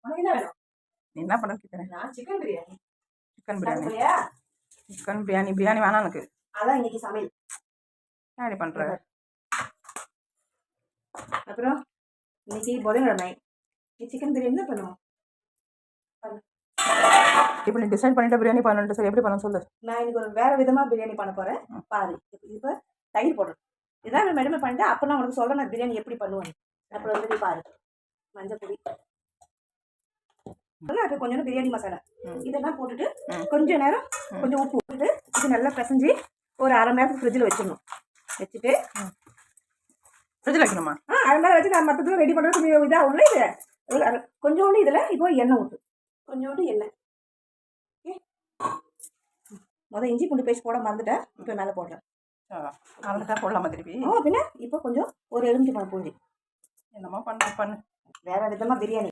உனக்கு என்ன வேணும்? நீ என்ன பண்ண கேட்குறேன்? நான் சிக்கன் பிரியாணி. சிக்கன் பிரியாணி வேணாம் எனக்கு. அதான் இன்னைக்கு சமையல். எப்படி பண்ற? அப்புறம் இன்னைக்கு புதன்கிழமை, நீ சிக்கன் பிரியாணி தான் பண்ணுவோம். இப்போ நீ டிசைட் பண்ணிட்ட பிரியாணி பண்ணணும்ட்டு, சரி எப்படி பண்ண சொல்லு. நான் இன்னைக்கு ஒரு வேற விதமா பிரியாணி பண்ண போறேன் பாரு. இப்போ தயிர் போடுறேன். இதான் மெடுமை பண்ணிட்டு அப்புறம் நான் உனக்கு சொல்றேன் நான் பிரியாணி எப்படி பண்ணுவேன். அப்புறம் வந்து நீ பாரு. மஞ்சள் பொடி, கொஞ்சம் பிரியாணி மசாலா இதெல்லாம் போட்டுட்டு கொஞ்ச நேரம் கொஞ்சம் உப்பு போட்டு இது நல்லா பிசைஞ்சு ஒரு அரை மணி நேரத்துக்கு ஃப்ரிட்ஜில் வச்சிடணும். வச்சுட்டு ஃப்ரிட்ஜில் வைக்கணுமா? அரை மணி நேரம் வச்சு நான் மற்றதும் ரெடி பண்ணுறது இதாக உள்ள இது கொஞ்சோண்டு இதில் இப்போ எண்ணெய் ஊற்று. கொஞ்சோண்டு எண்ணெய். முதல் இஞ்சி பூண்டு பேஸ்ட் போட மறந்துட்டேன். இப்போ மேலே போடுறேன். மறந்துட்டா போடலாமா திருப்பி? பின்ன இப்போ கொஞ்சம் ஒரு எலுமிச்சை பழம் பூஞ்சி என்னமோ பண்ணு வேற விதமாக பிரியாணி.